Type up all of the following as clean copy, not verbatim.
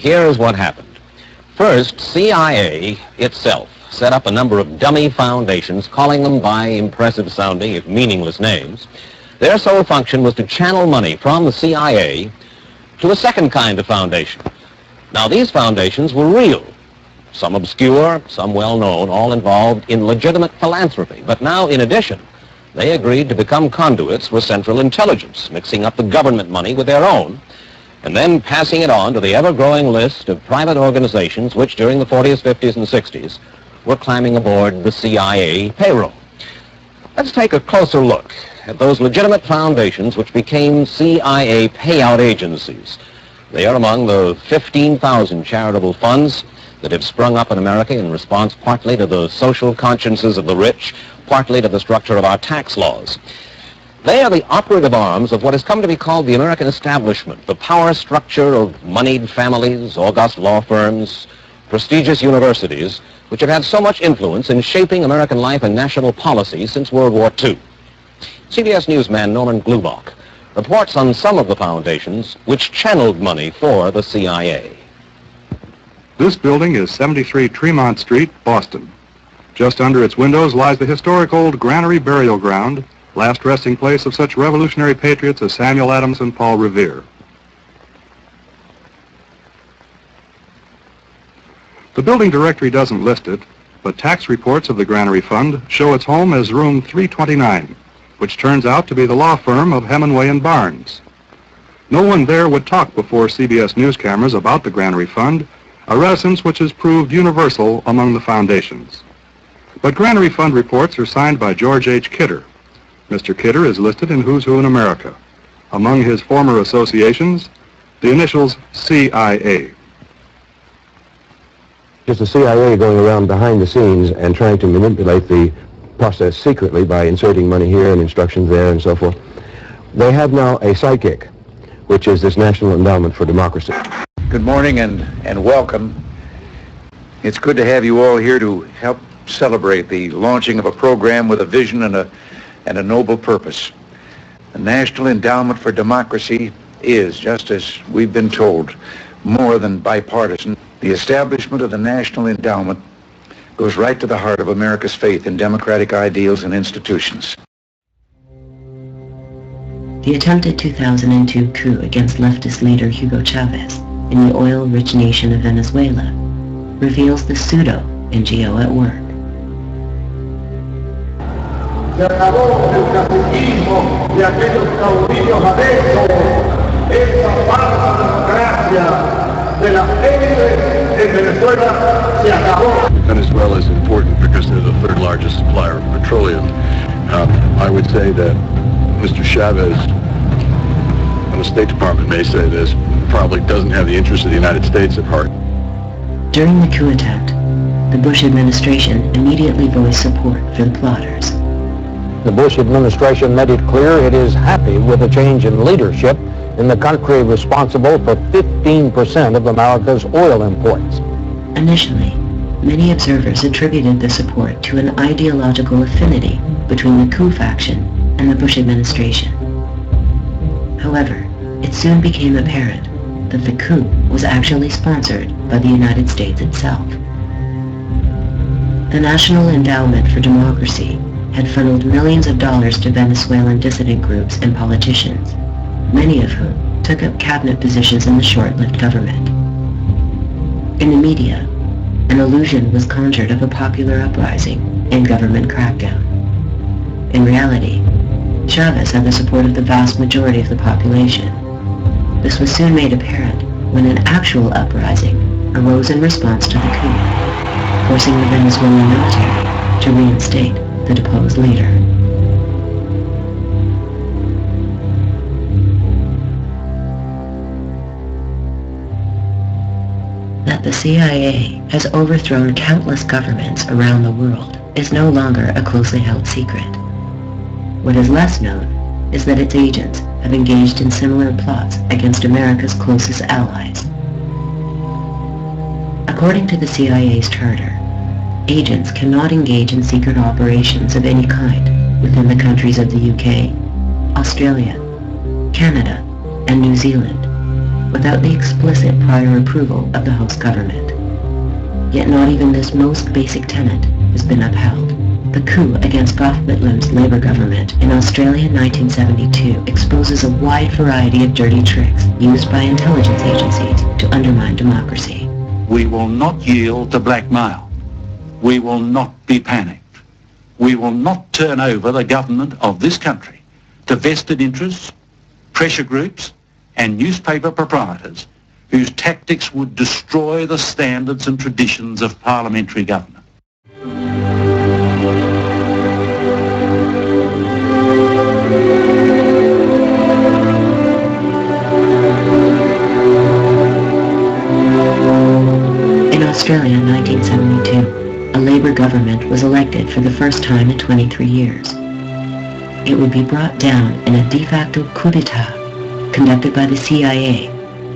Here is what happened. First, CIA itself set up a number of dummy foundations, calling them by impressive-sounding, if meaningless, names. Their sole function was to channel money from the CIA to a second kind of foundation. Now, these foundations were real, some obscure, some well-known, all involved in legitimate philanthropy. But now, in addition, they agreed to become conduits for Central Intelligence, mixing up the government money with their own, and then passing it on to the ever-growing list of private organizations which, during the 40s, 50s, and 60s, were climbing aboard the CIA payroll. Let's take a closer look at those legitimate foundations which became CIA payout agencies. They are among the 15,000 charitable funds that have sprung up in America in response partly to the social consciences of the rich, partly to the structure of our tax laws. They are the operative arms of what has come to be called the American establishment, the power structure of moneyed families, august law firms, prestigious universities, which have had so much influence in shaping American life and national policy since World War II. CBS newsman Norman Glubach reports on some of the foundations which channeled money for the CIA. This building is 73 Tremont Street, Boston. Just under its windows lies the historic old Granary Burial Ground, last resting place of such revolutionary patriots as Samuel Adams and Paul Revere. The building directory doesn't list it, but tax reports of the Granary Fund show its home as room 329, which turns out to be the law firm of Hemingway and Barnes. No one there would talk before CBS News cameras about the Granary Fund, a reticence which has proved universal among the foundations. But Granary Fund reports are signed by George H. Kidder. Mr. Kidder is listed in Who's Who in America. Among his former associations, the initials CIA. It's the CIA going around behind the scenes and trying to manipulate the process secretly by inserting money here and instructions there and so forth. They have now a sidekick, which is this National Endowment for Democracy. Good morning and welcome. It's good to have you all here to help celebrate the launching of a program with a vision and a noble purpose. The National Endowment for Democracy is, just as we've been told, more than bipartisan. The establishment of the National Endowment goes right to the heart of America's faith in democratic ideals and institutions. The attempted 2002 coup against leftist leader Hugo Chavez in the oil-rich nation of Venezuela reveals the pseudo-NGO at work. Se acabó el caciquismo de aquellos caudillos adentro, esa falsa democracia de las élites en Venezuela se acabó. Venezuela is important because they're the third largest supplier of petroleum. I would say that Mr. Chavez, and the State Department may say this, probably doesn't have the interests of the United States at heart. During the coup attempt, the Bush administration immediately voiced support for the plotters. The Bush administration made it clear it is happy with a change in leadership in the country responsible for 15% of America's oil imports. Initially, many observers attributed the support to an ideological affinity between the coup faction and the Bush administration. However, it soon became apparent that the coup was actually sponsored by the United States itself. The National Endowment for Democracy had funneled millions of dollars to Venezuelan dissident groups and politicians, many of whom took up cabinet positions in the short-lived government. In the media, an illusion was conjured of a popular uprising and government crackdown. In reality, Chavez had the support of the vast majority of the population. This was soon made apparent when an actual uprising arose in response to the coup, forcing the Venezuelan military to reinstate the deposed leader. That the CIA has overthrown countless governments around the world is no longer a closely held secret. What is less known is that its agents have engaged in similar plots against America's closest allies. According to the CIA's charter, agents cannot engage in secret operations of any kind within the countries of the UK, Australia, Canada, and New Zealand. without the explicit prior approval of the host government. Yet not even this most basic tenet has been upheld. The coup against Gough Whitlam's Labour government in Australia in 1972 exposes a wide variety of dirty tricks used by intelligence agencies to undermine democracy. We will not yield to blackmail. We will not be panicked. We will not turn over the government of this country to vested interests, pressure groups, and newspaper proprietors whose tactics would destroy the standards and traditions of parliamentary government. In Australia in 1972, a Labour government was elected for the first time in 23 years. It would be brought down in a de facto coup d'etat conducted by the CIA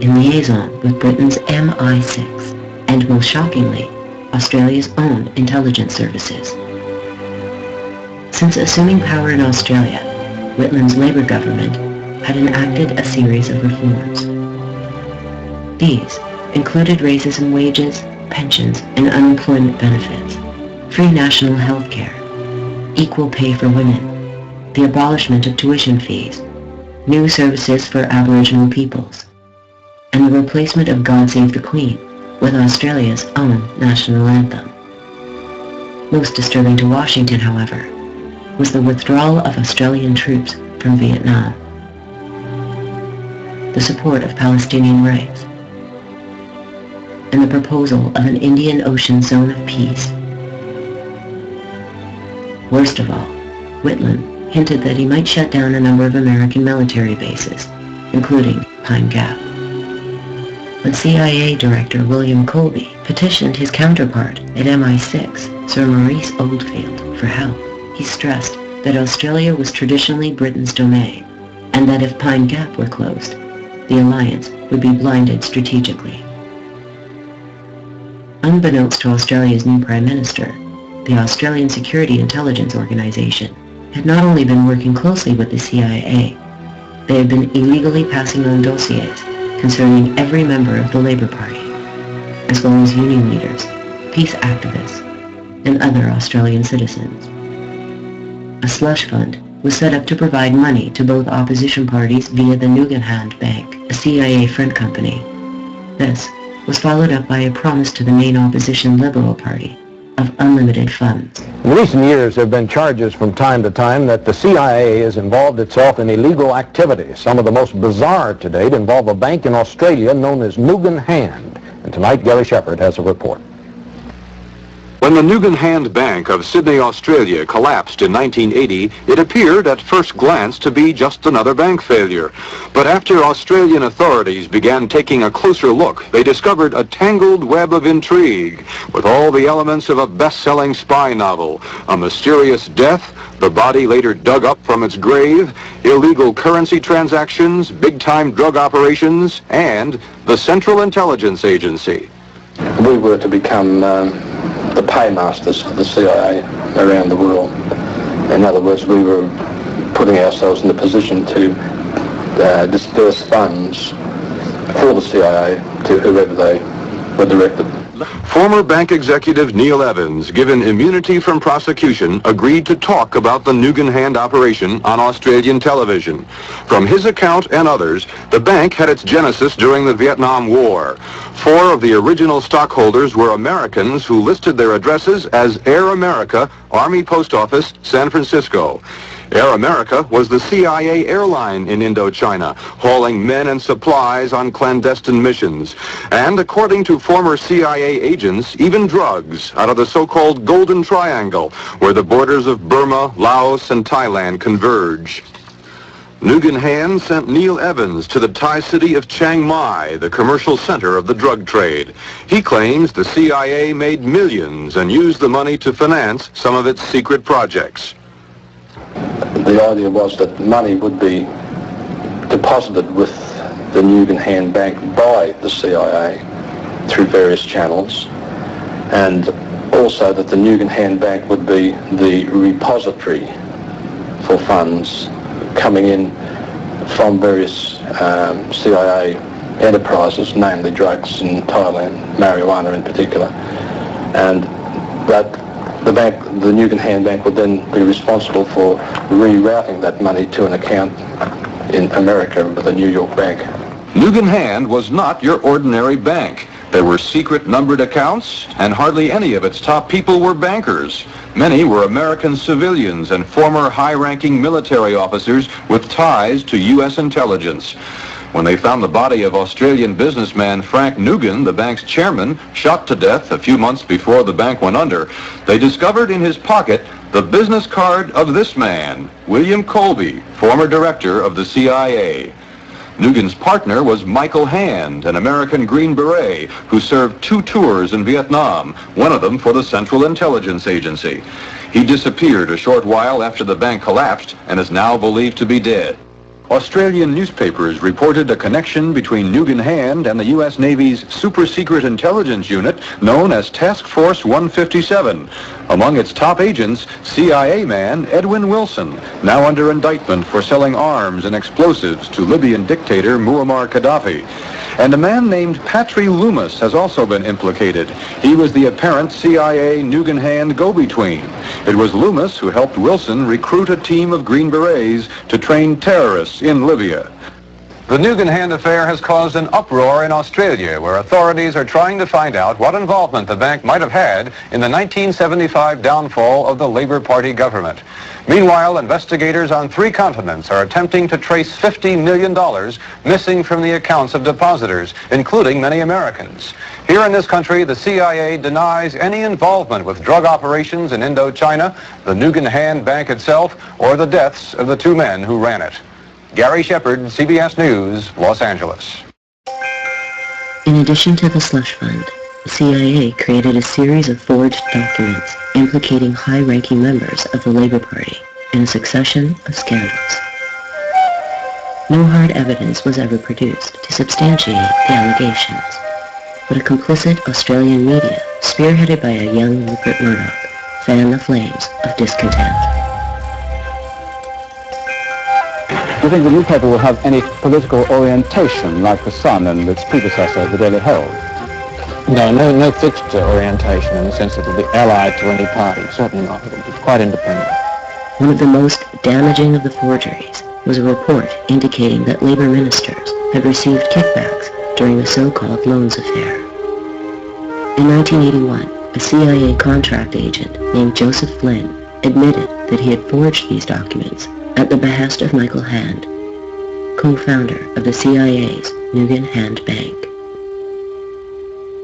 in liaison with Britain's MI6 and, most shockingly, Australia's own intelligence services. Since assuming power in Australia, Whitlam's Labour government had enacted a series of reforms. These included raises in wages, pensions, and unemployment benefits, free national health care, equal pay for women, the abolishment of tuition fees, new services for Aboriginal peoples, and the replacement of God Save the Queen with Australia's own national anthem. Most disturbing to Washington, however, was the withdrawal of Australian troops from Vietnam, the support of Palestinian rights, and the proposal of an Indian Ocean zone of peace. Worst of all, Whitlam hinted that he might shut down a number of American military bases, including Pine Gap. When CIA Director William Colby petitioned his counterpart at MI6, Sir Maurice Oldfield, for help, he stressed that Australia was traditionally Britain's domain, and that if Pine Gap were closed, the alliance would be blinded strategically. Unbeknownst to Australia's new Prime Minister, the Australian Security Intelligence Organisation had not only been working closely with the CIA, they had been illegally passing on dossiers concerning every member of the Labour Party, as well as union leaders, peace activists, and other Australian citizens. A slush fund was set up to provide money to both opposition parties via the Nugenhand Bank, a CIA front company. This was followed up by a promise to the main opposition Liberal Party of unlimited funds. In recent years, there have been charges from time to time that the CIA has involved itself in illegal activities. Some of the most bizarre to date involve a bank in Australia known as Nugenhand. And tonight, Gary Shepherd has a report. When the Nugenhand Bank of Sydney, Australia collapsed in 1980, it appeared at first glance to be just another bank failure. But after Australian authorities began taking a closer look, they discovered a tangled web of intrigue with all the elements of a best-selling spy novel: a mysterious death, the body later dug up from its grave, illegal currency transactions, big-time drug operations, and the Central Intelligence Agency. We were to become the paymasters for the CIA around the world. In other words, we were putting ourselves in the position to disperse funds for the CIA to whoever they were directed. Former bank executive Neil Evans, given immunity from prosecution, agreed to talk about the Nugenhand operation on Australian television. From his account and others, the bank had its genesis during the Vietnam War. 4 of the original stockholders were Americans who listed their addresses as Air America, Army Post Office, San Francisco. Air America was the CIA airline in Indochina, hauling men and supplies on clandestine missions. And according to former CIA agents, even drugs out of the so-called Golden Triangle, where the borders of Burma, Laos, and Thailand converge. Nugenhand sent Neil Evans to the Thai city of Chiang Mai, the commercial center of the drug trade. He claims the CIA made millions and used the money to finance some of its secret projects. The idea was that money would be deposited with the Nugenhand Bank by the CIA through various channels, and also that the Nugenhand Bank would be the repository for funds coming in from various CIA enterprises, namely drugs in Thailand, marijuana in particular, and that the bank, the Nugan Hand Bank, would then be responsible for rerouting that money to an account in America with a New York bank. Nugan Hand was not your ordinary bank. There were secret numbered accounts, and hardly any of its top people were bankers. Many were American civilians and former high-ranking military officers with ties to U.S. intelligence. When they found the body of Australian businessman Frank Nugan, the bank's chairman, shot to death a few months before the bank went under, they discovered in his pocket the business card of this man, William Colby, former director of the CIA. Nugan's partner was Michael Hand, an American Green Beret who served 2 tours in Vietnam, one of them for the Central Intelligence Agency. He disappeared a short while after the bank collapsed and is now believed to be dead. Australian newspapers reported a connection between Nugan Hand and the U.S. Navy's super-secret intelligence unit known as Task Force 157. Among its top agents, CIA man Edwin Wilson, now under indictment for selling arms and explosives to Libyan dictator Muammar Gaddafi. And a man named Patry Loomis has also been implicated. He was the apparent CIA Nugan Hand go-between. It was Loomis who helped Wilson recruit a team of Green Berets to train terrorists in Libya. The Nugan Hand affair has caused an uproar in Australia, where authorities are trying to find out what involvement the bank might have had in the 1975 downfall of the Labour Party government. Meanwhile, investigators on 3 continents are attempting to trace $50 million missing from the accounts of depositors, including many Americans. Here in this country, the CIA denies any involvement with drug operations in Indochina, the Nugan Hand Bank itself, or the deaths of the 2 men who ran it. Gary Shepard, CBS News, Los Angeles. In addition to the slush fund, the CIA created a series of forged documents implicating high-ranking members of the Labour Party in a succession of scandals. No hard evidence was ever produced to substantiate the allegations, but a complicit Australian media, spearheaded by a young Rupert Murdoch, fanned the flames of discontent. Do you think the newspaper will have any political orientation like the Sun and its predecessor, the Daily Herald? No fixed orientation in the sense that it will be allied to any party. Certainly not. It will be quite independent. One of the most damaging of the forgeries was a report indicating that Labour ministers had received kickbacks during the so-called loans affair. In 1981, a CIA contract agent named Joseph Flynn admitted that he had forged these documents at the behest of Michael Hand, co-founder of the CIA's Nugan Hand Bank.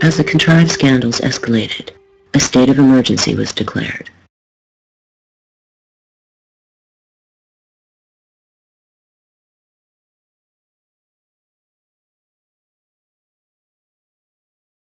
As the contrived scandals escalated, a state of emergency was declared.